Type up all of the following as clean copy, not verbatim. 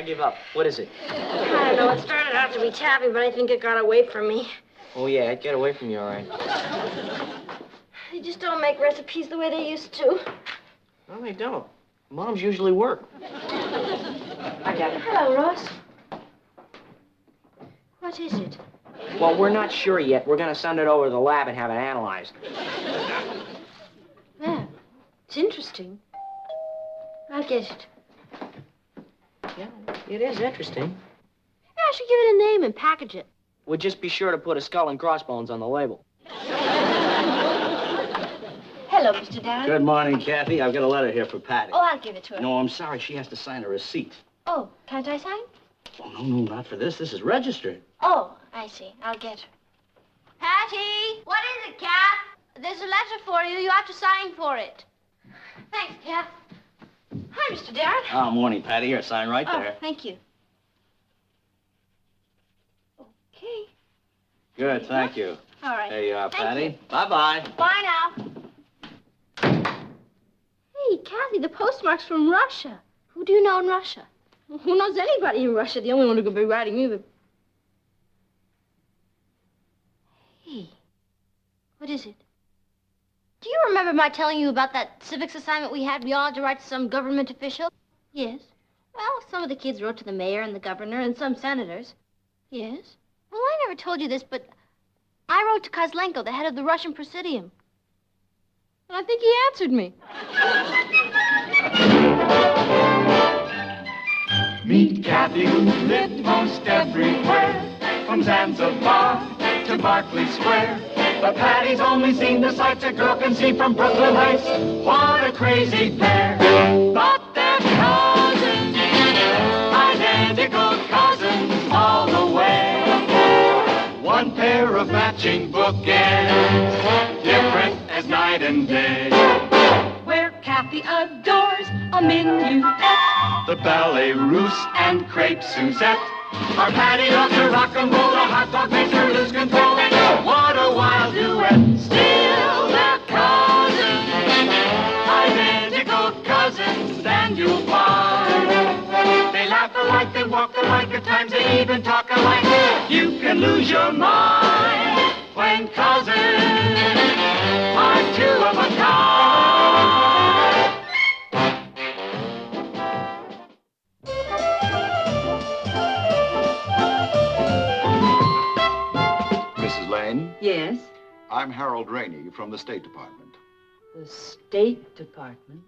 I give up. What is it? I don't know. It started out to be taffy, but I think it got away from me. Oh, yeah, it'd get away from you, all right. They just don't make recipes the way they used to. No, they don't. Moms usually work. I got it. Hello, Ross. What is it? Well, we're not sure yet. We're going to send it over to the lab and have it analyzed. Yeah, it's interesting. I'll get it. Yeah, it is interesting. Yeah, I should give it a name and package it. We'll just be sure to put a skull and crossbones on the label. Hello, Mr. Darren. Good morning, Kathy. I've got a letter here for Patty. Oh, I'll give it to her. No, I'm sorry. She has to sign a receipt. Oh, can't I sign? Oh, no, not for this. This is registered. Oh, I see. I'll get her. Patty! What is it, Kath? There's a letter for you. You have to sign for it. Thanks, Kath. Hi, Mr. Darren. Oh, morning, Patty. Here, sign right Oh, there. thank you. Okay. Good, thank you. All right. There you are, Thank Patty. you. Bye-bye. Bye now. Hey, Kathy, the postmark's from Russia. Who do you know in Russia? Who knows anybody in Russia? The only one who could be writing me the... Hey, what is it? Do you remember my telling you about that civics assignment we had? We all had to write to some government official? Yes. Well, some of the kids wrote to the mayor and the governor and some senators. Yes. Well, I never told you this, but I wrote to Kozlenko, the head of the Russian Presidium. And I think he answered me. Meet Kathy, who lived most everywhere, from Zanzibar to Berkeley Square. But Patty's only seen the sights a girl can see from Brooklyn Heights. What a crazy pair. But they're cousins, identical cousins all the way. One pair of matching bookends, different as night and day. Where Kathy adores a minuet, The ballet russe and crepe Suzette. Our Patty loves her rock and roll, a hot dog makes her lose control. What a wild duet. Still they're cousins, identical cousins, and you'll find they laugh alike, they walk alike, at times they even talk alike. You can lose your mind when cousins are two of a kind. Mrs. Lane, Yes, I'm Harold Rainey from the State Department. the State Department.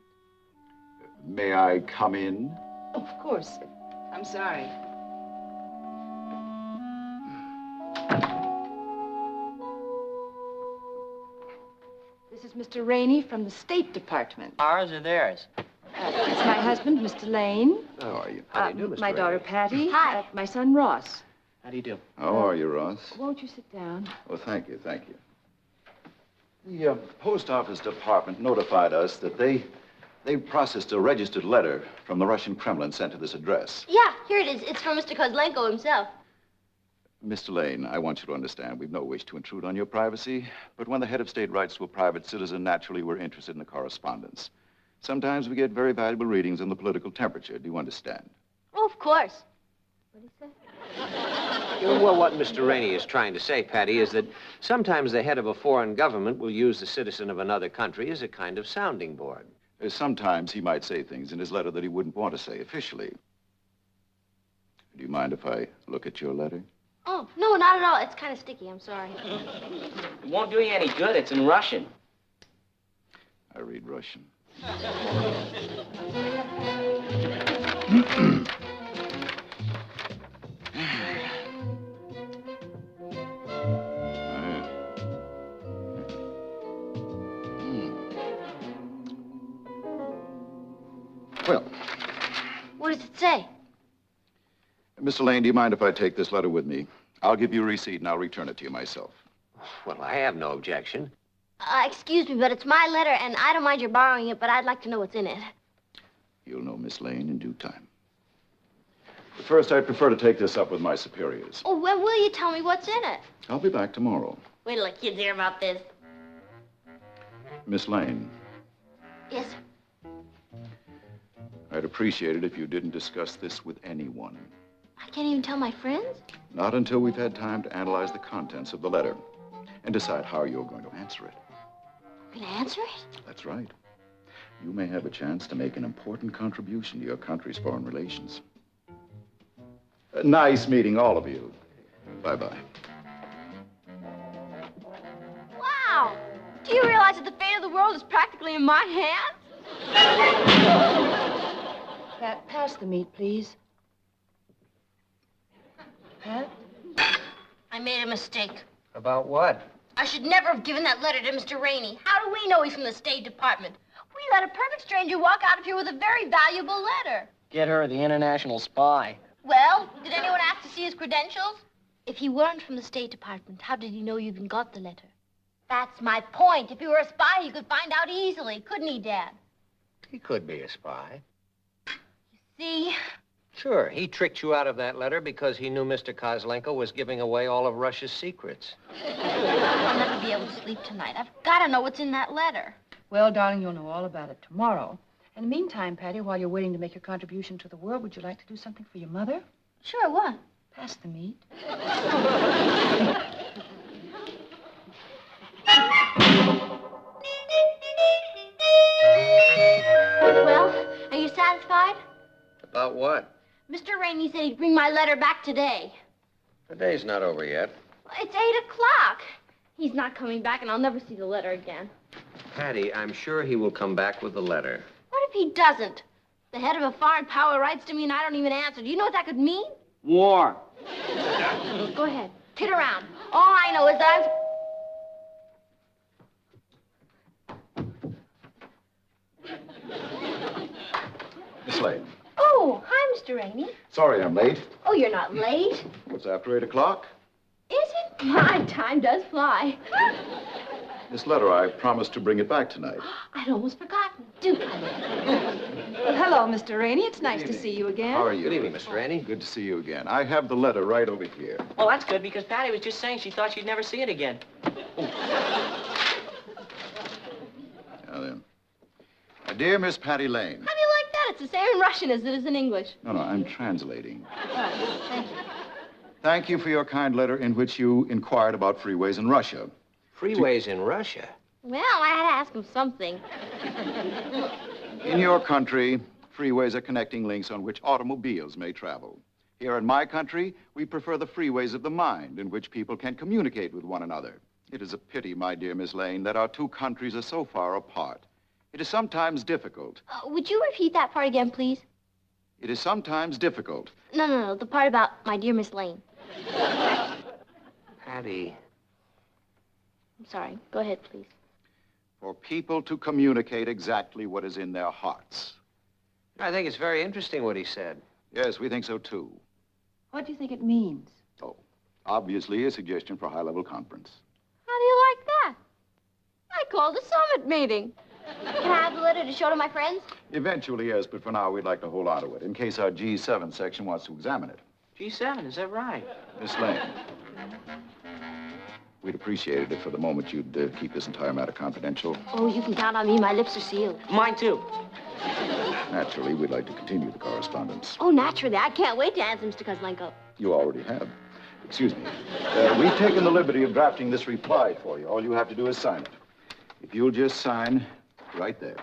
May I come in? Of course. I'm sorry. This is Mr. Rainey from the State Department. Ours or theirs? It's my husband, Mr. Lane. How are you? How do you do, Mr. My daughter, Rainey? Patty. Hi. My son, Ross. How do you do? How are you, Ross? Won't you sit down? Oh, thank you, thank you. The Post Office Department notified us that they processed a registered letter from the Russian Kremlin sent to this address. Yeah, here it is. It's from Mr. Kozlenko himself. Mr. Lane, I want you to understand we've no wish to intrude on your privacy, but when the head of state writes to a private citizen, naturally we're interested in the correspondence. Sometimes we get very valuable readings on the political temperature. Do you understand? Oh, of course. What did he say? Well, what Mr. Rainey is trying to say, Patty, is that sometimes the head of a foreign government will use the citizen of another country as a kind of sounding board. Sometimes he might say things in his letter that he wouldn't want to say officially. Do you mind if I look at your letter? Oh, no, not at all. It's kind of sticky. I'm sorry. It won't do you any good. It's in Russian. I read Russian. Well, What does it say? Mr. Lane, do you mind if I take this letter with me? I'll give you a receipt and I'll return it to you myself. Well, I have no objection. Excuse me, but it's my letter, and I don't mind your borrowing it, but I'd like to know what's in it. You'll know, Miss Lane, in due time. But first, I'd prefer to take this up with my superiors. Oh, when will you tell me what's in it? I'll be back tomorrow. Wait till the kids hear about this. Miss Lane, Yes, I I'd appreciate it if you didn't discuss this with anyone. I can't even tell my friends? Not until we've had time to analyze the contents of the letter and decide how you're going to answer it. I'm gonna answer it? That's right. You may have a chance to make an important contribution to your country's foreign relations. Nice meeting all of you. Bye-bye. Wow! Do you realize that the fate of the world is practically in my hands? Pat, pass the meat, please. Pat? I made a mistake. About what? I should never have given that letter to Mr. Rainey. How do we know he's from the State Department? We let a perfect stranger walk out of here with a very valuable letter. Get her the international spy. Well, did anyone ask to see his credentials? If he weren't from the State Department, how did he know you even got the letter? That's my point. If he were a spy, he could find out easily, couldn't he, Dad? He could be a spy. See? Sure, he tricked you out of that letter because he knew Mr. Kozlenko was giving away all of Russia's secrets. I'll never be able to sleep tonight. I've got to know what's in that letter. Well, darling, you'll know all about it tomorrow. In the meantime, Patty, while you're waiting to make your contribution to the world, would you like to do something for your mother? Sure, what? Pass the meat. Well, are you satisfied? About what? Mr. Rainey said he'd bring my letter back today. The day's not over yet. It's 8 o'clock. He's not coming back, and I'll never see the letter again. Patty, I'm sure he will come back with the letter. What if he doesn't? The head of a foreign power writes to me, and I don't even answer. Do you know what that could mean? War. Go ahead. Kid around. All I know is that Miss Lane. Oh, hi, Mr. Rainey. Sorry I'm late. Oh, you're not late. It's after 8 o'clock. Is it? My time does fly. This letter, I promised to bring it back tonight. I'd almost forgotten. Do come in. Well, hello, Mr. Rainey. It's nice to see you again. How are you? Good evening, Mr. Rainey. Good to see you again. I have the letter right over here. Well, that's good because Patty was just saying she thought she'd never see it again. Now then. My dear Miss Patty Lane. How do you like that? It's the same in Russian as it is in English. No, I'm translating. Thank you. Thank you for your kind letter in which you inquired about freeways in Russia. Freeways in Russia. Well, I had to ask him something. In your country, freeways are connecting links on which automobiles may travel. Here in my country, we prefer the freeways of the mind in which people can communicate with one another. It is a pity, my dear Miss Lane, that our two countries are so far apart. It is sometimes difficult. Would you repeat that part again, please? It is sometimes difficult. No, the part about my dear Miss Lane. Patty. I'm sorry. Go ahead, please. For people to communicate exactly what is in their hearts. I think it's very interesting what he said. Yes, we think so, too. What do you think it means? Oh, obviously a suggestion for a high-level conference. How do you like that? I called a summit meeting. Can I have the letter to show to my friends? Eventually, yes, but for now, we'd like to hold on to it in case our G7 section wants to examine it. G7, is that right? Miss Lane, we'd appreciate it if for the moment you'd keep this entire matter confidential. Oh, you can count on me. My lips are sealed. Mine, too. Naturally, we'd like to continue the correspondence. Oh, naturally. I can't wait to answer Mr. Kozlenko. You already have. Excuse me. We've taken the liberty of drafting this reply for you. All you have to do is sign it. If you'll just sign right there.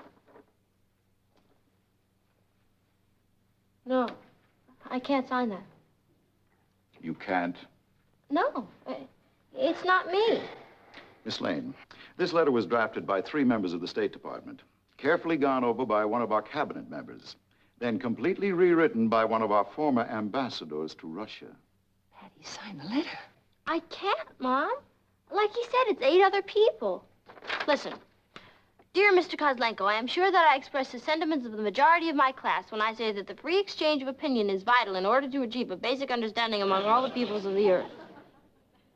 No, I can't sign that. You can't. No, it's not me. Miss Lane, this letter was drafted by 3 members of the State Department, carefully gone over by one of our cabinet members, then completely rewritten by one of our former ambassadors to Russia. Patty, sign the letter. I can't, Mom. Like he said, it's 8 other people. Listen. Dear Mr. Kozlenko, I am sure that I express the sentiments of the majority of my class when I say that the free exchange of opinion is vital in order to achieve a basic understanding among all the peoples of the earth.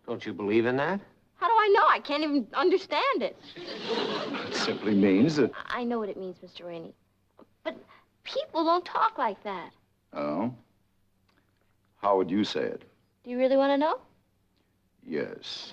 Don't you believe in that? How do I know? I can't even understand it. It simply means that... I know what it means, Mr. Rainey. But people don't talk like that. Oh? How would you say it? Do you really want to know? Yes.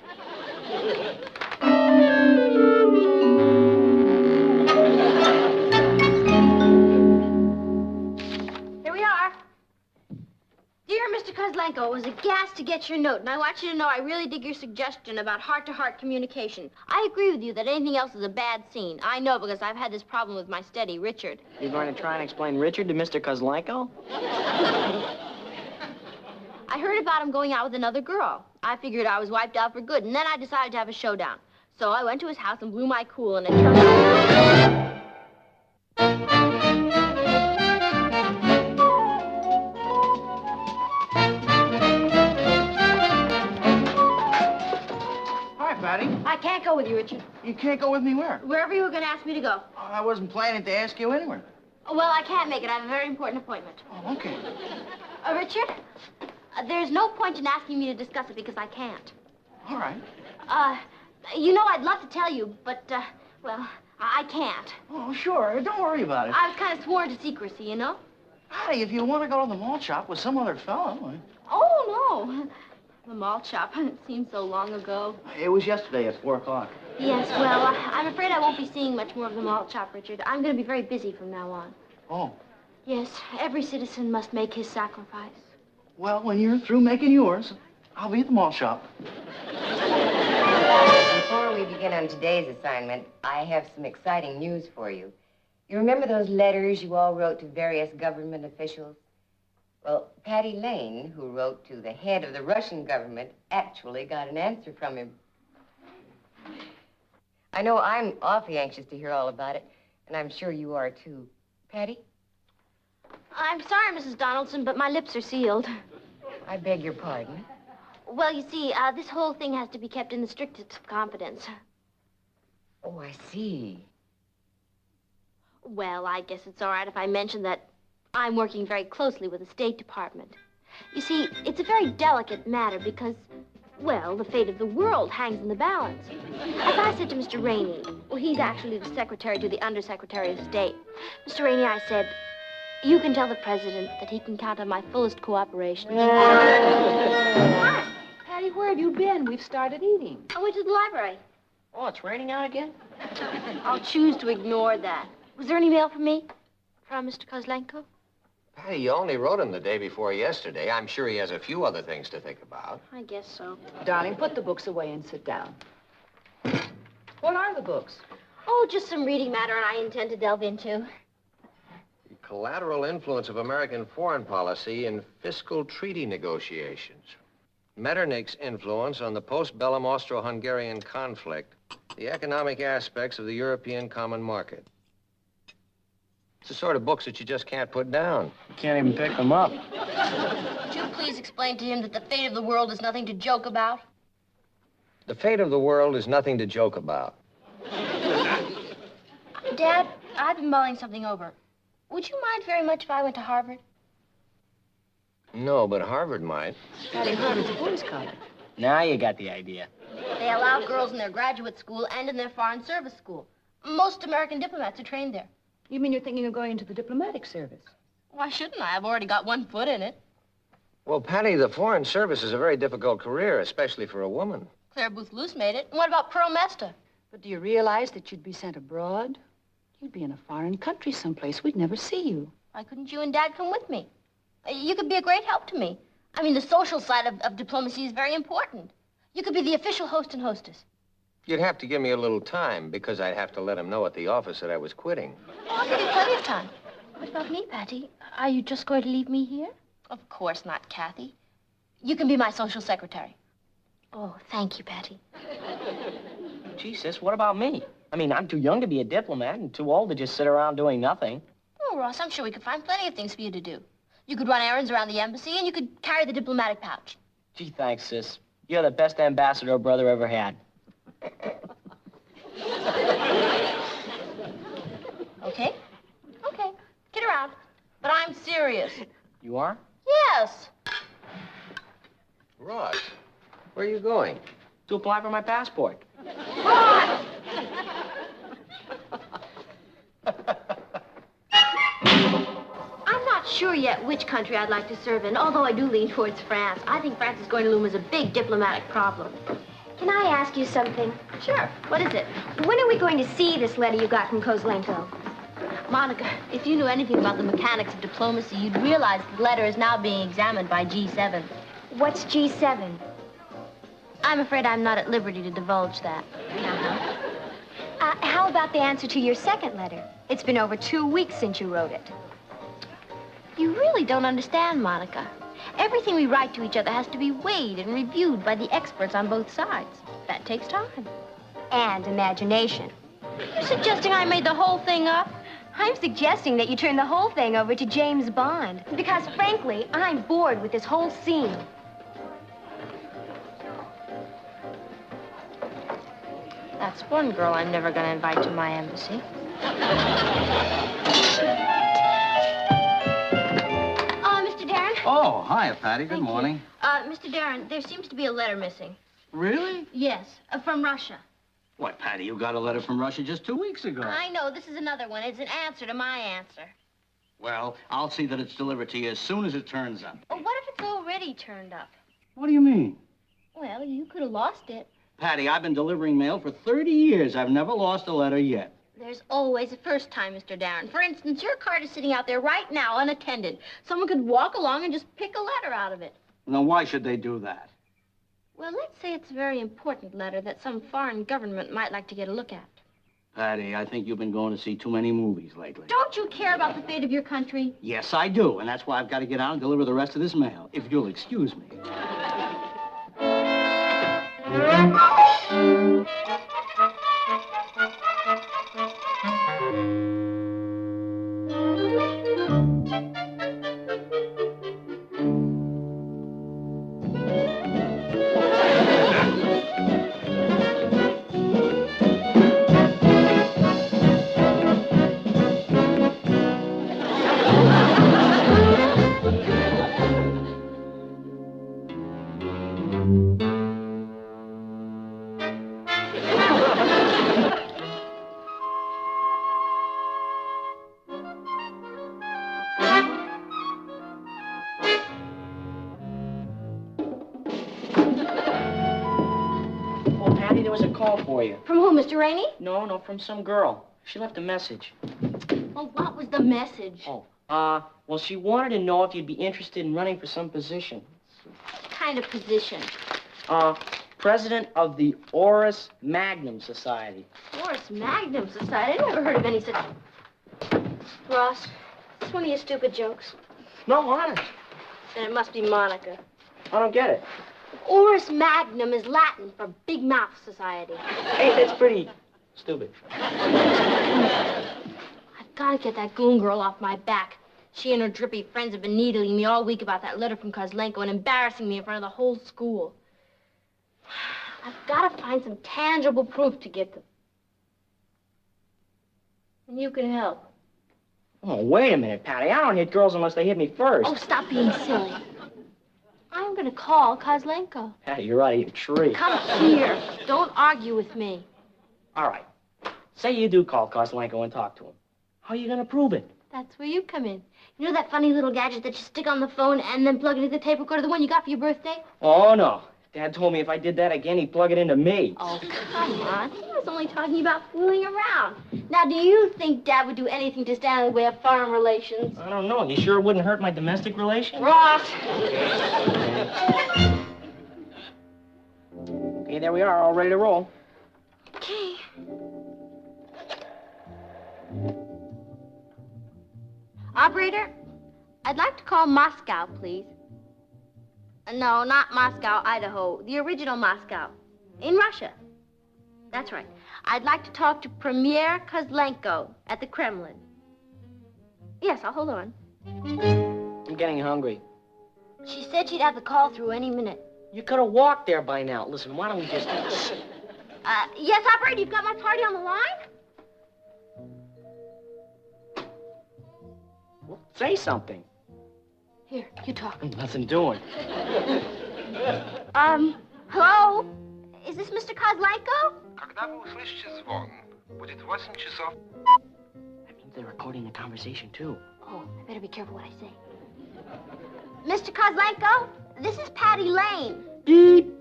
Dear Mr. Kozlenko, it was a gas to get your note, and I want you to know I really dig your suggestion about heart-to-heart communication. I agree with you that anything else is a bad scene. I know because I've had this problem with my steady, Richard. You're going to try and explain Richard to Mr. Kozlenko? I heard about him going out with another girl. I figured I was wiped out for good, and then I decided to have a showdown. So I went to his house and blew my cool, and it turned out... Patty? I can't go with you, Richard. You can't go with me where? Wherever you were going to ask me to go. I wasn't planning to ask you anywhere. Well, I can't make it. I have a very important appointment. Oh, okay. Richard, there's no point in asking me to discuss it because I can't. All right. You know, I'd love to tell you, but, well, I can't. Oh, sure. Don't worry about it. I was kind of sworn to secrecy, you know? Patty, if you want to go to the malt shop with some other fellow... Oh, no. The malt shop. It seems so long ago. It was yesterday at 4 o'clock. Yes, well, I'm afraid I won't be seeing much more of the malt shop, Richard. I'm going to be very busy from now on. Oh. Yes, every citizen must make his sacrifice. Well, when you're through making yours, I'll be at the malt shop. Before we begin on today's assignment, I have some exciting news for you. You remember those letters you all wrote to various government officials? Well, Patty Lane, who wrote to the head of the Russian government, actually got an answer from him. I know I'm awfully anxious to hear all about it, and I'm sure you are, too. Patty? I'm sorry, Mrs. Donaldson, but my lips are sealed. I beg your pardon. Well, you see, this whole thing has to be kept in the strictest of confidence. Oh, I see. Well, I guess it's all right if I mention that I'm working very closely with the State Department. You see, it's a very delicate matter because, well, the fate of the world hangs in the balance. As I said to Mr. Rainey, well, he's actually the secretary to the Undersecretary of State. Mr. Rainey, I said, you can tell the president that he can count on my fullest cooperation. Hi. Patty, where have you been? We've started eating. I went to the library. Oh, it's raining out again? I'll choose to ignore that. Was there any mail for me? From Mr. Kozlenko? Patty, you only wrote him the day before yesterday. I'm sure he has a few other things to think about. I guess so. Darling, put the books away and sit down. What are the books? Oh, just some reading matter I intend to delve into. The collateral influence of American foreign policy in fiscal treaty negotiations. Metternich's influence on the post-bellum Austro-Hungarian conflict. The economic aspects of the European common market. It's the sort of books that you just can't put down. You can't even pick them up. Would you please explain to him that the fate of the world is nothing to joke about? The fate of the world is nothing to joke about. Dad, I've been mulling something over. Would you mind very much if I went to Harvard? No, but Harvard might. Patty, Harvard's a boys' college. Now you got the idea. They allow girls in their graduate school and in their foreign service school. Most American diplomats are trained there. You mean you're thinking of going into the diplomatic service? Why shouldn't I? I've already got one foot in it. Well, Patty, the foreign service is a very difficult career, especially for a woman. Claire Booth Luce made it. And what about Pearl Mesta? But do you realize that you'd be sent abroad? You'd be in a foreign country someplace. We'd never see you. Why couldn't you and Dad come with me? You could be a great help to me. I mean, the social side of diplomacy is very important. You could be the official host and hostess. You'd have to give me a little time because I'd have to let him know at the office that I was quitting. Oh, I'll give you plenty of time. What about me, Patty? Are you just going to leave me here? Of course not, Kathy. You can be my social secretary. Oh, thank you, Patty. Gee, sis, what about me? I mean, I'm too young to be a diplomat and too old to just sit around doing nothing. Oh, Ross, I'm sure we could find plenty of things for you to do. You could run errands around the embassy, and you could carry the diplomatic pouch. Gee, thanks, sis. You're the best ambassador a brother ever had. Okay? Okay. Get around. But I'm serious. You are? Yes. Ross, where are you going? To apply for my passport. Ross! I'm not sure yet which country I'd like to serve in, although I do lean towards France. I think France is going to loom as a big diplomatic problem. Can I ask you something? Sure. What is it? When are we going to see this letter you got from Kozlenko? Monica, if you knew anything about the mechanics of diplomacy, you'd realize the letter is now being examined by G7. What's G7? I'm afraid I'm not at liberty to divulge that. How about the answer to your second letter? It's been over 2 weeks since you wrote it. You really don't understand, Monica. Everything we write to each other has to be weighed and reviewed by the experts on both sides. That takes time. And imagination. You're suggesting I made the whole thing up? I'm suggesting that you turn the whole thing over to James Bond. Because, frankly, I'm bored with this whole scene. That's one girl I'm never going to invite to my embassy. Mr. Darren? Oh, hiya, Patty. Good morning. Mr. Darren, there seems to be a letter missing. Really? Yes, from Russia. Why, Patty, you got a letter from Russia just 2 weeks ago. I know. This is another one. It's an answer to my answer. Well, I'll see that it's delivered to you as soon as it turns up. Well, what if it's already turned up? What do you mean? Well, you could have lost it. Patty, I've been delivering mail for 30 years. I've never lost a letter yet. There's always a first time, Mr. Darren. For instance, your card is sitting out there right now, unattended. Someone could walk along and just pick a letter out of it. Now, why should they do that? Well, let's say it's a very important letter that some foreign government might like to get a look at. Patty, I think you've been going to see too many movies lately. Don't you care about the fate of your country? Yes, I do, and that's why I've got to get out and deliver the rest of this mail, if you'll excuse me. For you. From who, Mr. Rainey? No, from some girl. She left a message. Well, what was the message? Well, she wanted to know if you'd be interested in running for some position. What kind of position? President of the Orus Magnum Society. Orus Magnum Society? I never heard of any such... Ross, it's one of your stupid jokes. No, honest. Then it must be Monica. I don't get it. Orus Magnum is Latin for Big Mouth Society. Hey, that's pretty stupid. I've got to get that goon girl off my back. She and her drippy friends have been needling me all week about that letter from Kozlenko and embarrassing me in front of the whole school. I've got to find some tangible proof to give them. And you can help. Oh, wait a minute, Patty. I don't hit girls unless they hit me first. Oh, stop being silly. I'm going to call Kozlenko. Patty, you're out of your tree. Come here. Don't argue with me. All right. Say you do call Kozlenko and talk to him. How are you going to prove it? That's where you come in. You know that funny little gadget that you stick on the phone and then plug it into the tape recorder, the one you got for your birthday? Oh, no. Dad told me if I did that again, he'd plug it into me. Oh, come on. He was only talking about fooling around. Now, do you think Dad would do anything to stand in the way of foreign relations? I don't know. You sure it wouldn't hurt my domestic relations? Ross! Okay, there we are, all ready to roll. Okay. Operator, I'd like to call Moscow, please. No, not Moscow, Idaho. The original Moscow. In Russia. That's right. I'd like to talk to Premier Kozlenko at the Kremlin. Yes, I'll hold on. I'm getting hungry. She said she'd have the call through any minute. You could have walked there by now. Listen, why don't we just... Yes, operator, you've got my party on the line? Well, say something. Here, you talk. Nothing doing. Hello? Is this Mr. Kozlenko? Когда вы услышите звон, будет 8 часов. That means they're recording the conversation, too. Oh, I better be careful what I say. Mr. Kozlenko, this is Patty Lane. Beep.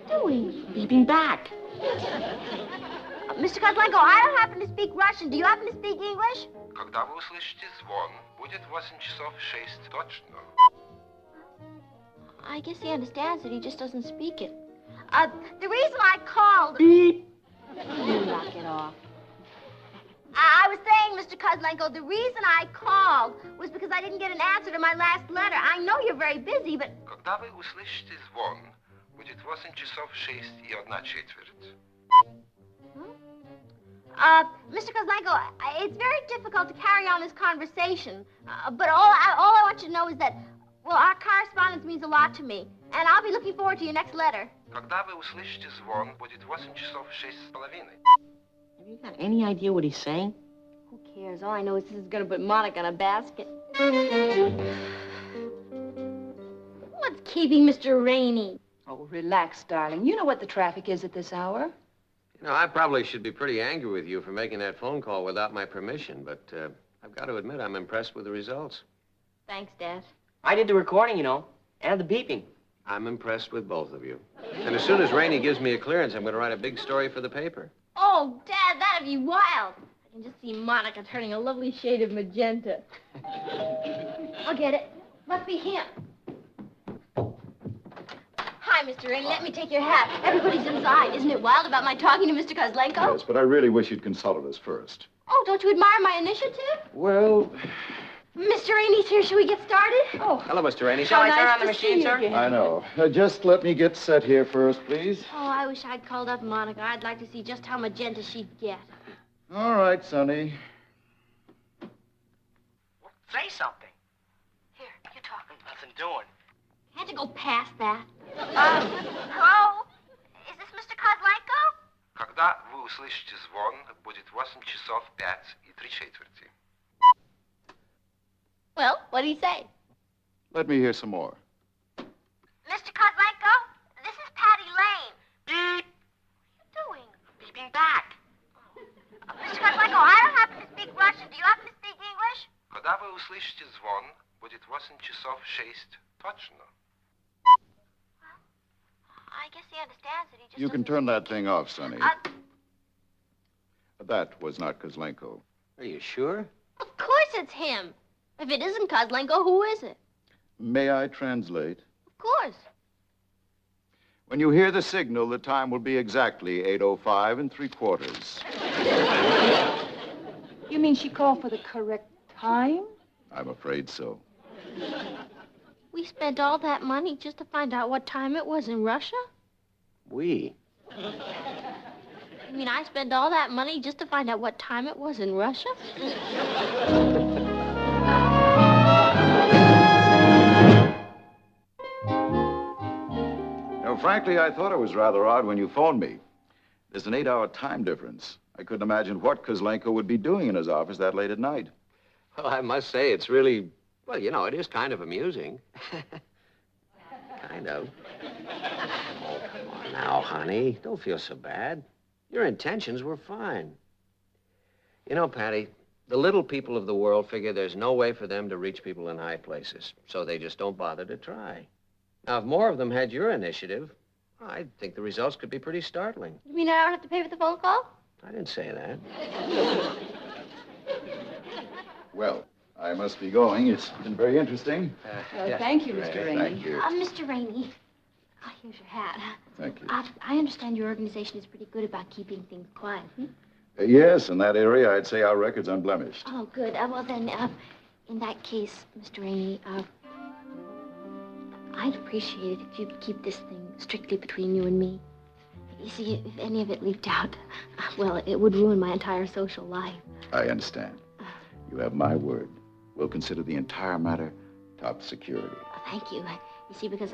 Doing? Beeping back. Mr. Kozlenko, I don't happen to speak Russian. Do you happen to speak English? Когда вы услышите звон, будет 8 часов 6 точно. I guess he understands it. He just doesn't speak it. The reason I called... Beep. You knock it off. I was saying, Mr. Kozlenko, the reason I called was because I didn't get an answer to my last letter. I know you're very busy, but... Когда вы услышите звон, будет 8 часов 6 и 1 четверть. Mr. Kozlenko, it's very difficult to carry on this conversation. But all I want you to know is that, well, our correspondence means a lot to me. And I'll be looking forward to your next letter. Когда вы услышите звон, будет 8 часов 6:30. Have you got any idea what he's saying? Who cares? All I know is this is going to put Monica in a basket. What's keeping Mr. Rainey? Oh, relax, darling. You know what the traffic is at this hour. You know, I probably should be pretty angry with you for making that phone call without my permission, but I've got to admit I'm impressed with the results. Thanks, Dad. I did the recording, you know, and the beeping. I'm impressed with both of you. And as soon as Rainey gives me a clearance, I'm going to write a big story for the paper. Oh, Dad, that'd be wild. I can just see Monica turning a lovely shade of magenta. I'll get it. Must be him. Hi, Mr. Rainey. Let me take your hat. Everybody's inside. Isn't it wild about my talking to Mr. Kozlenko? Yes, but I really wish you'd consulted us first. Oh, don't you admire my initiative? Well... Mr. Rainey's here. Shall we get started? Oh, Hello, Mr. Rainey. Shall I turn nice on the to machine, see you sir? again. I know. Just let me get set here first, please. Oh, I wish I'd called up Monica. I'd like to see just how magenta she'd get. All right, Sonny. Say something. Here, you talk. Nothing doing. Can't you go past that? Hello? Is this Mr. Kozlenko? Когда вы услышите звон, будет 8 часов 5 и 3 четверти. Well, what'd he say? Let me hear some more. Mr. Kozlenko, this is Patty Lane. Beep. What are you doing? Beeping back. Mr. Kozlenko, I don't happen to speak Russian. Do you happen to speak English? Когда вы услышите звон, будет 8 часов 6 точно. I guess he understands it. He just You can doesn't turn speak that thing off, Sonny. That was not Kozlenko. Are you sure? Of course it's him. If it isn't Kozlenko, who is it? May I translate? Of course. When you hear the signal, the time will be exactly 8:05 3/4. You mean she called for the correct time? I'm afraid so. We spent all that money just to find out what time it was in Russia? We. You mean I spent all that money just to find out what time it was in Russia? Frankly, I thought it was rather odd when you phoned me. There's an 8-hour time difference. I couldn't imagine what Kozlenko would be doing in his office that late at night. Well, I must say, it's really, well, you know, it is kind of amusing. Kind of. Oh, come on now, honey. Don't feel so bad. Your intentions were fine. You know, Patty, the little people of the world figure there's no way for them to reach people in high places, so they just don't bother to try. Now, if more of them had your initiative, I think the results could be pretty startling. You mean I don't have to pay for the phone call? I didn't say that. Well, I must be going. It's been very interesting. Well, thank you, Mr. Rainey. Thank you. Mr. Rainey, here's your hat. Thank you. I understand your organization is pretty good about keeping things quiet. Yes, in that area, I'd say our record's unblemished. Oh, good. Well, then, in that case, Mr. Rainey, I'd appreciate it if you'd keep this thing strictly between you and me. You see, if any of it leaked out, well, it would ruin my entire social life. I understand. You have my word. We'll consider the entire matter top security. Thank you. You see, because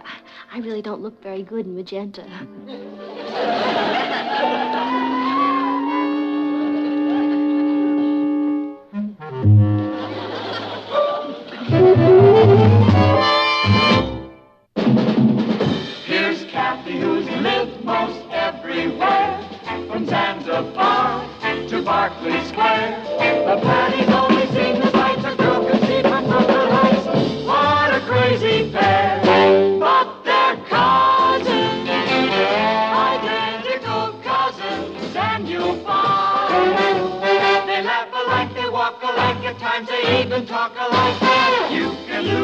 I really don't look very good in magenta. Here's Kathy, who's lived most everywhere, from Zanzibar to Berkeley Square. The Patty's only seen the sights a girl can see from Brooklyn Heights. What a crazy pair, but they're cousins, identical cousins, and you'll find they laugh alike, they walk alike. alike. At times they even talk alike. You can lose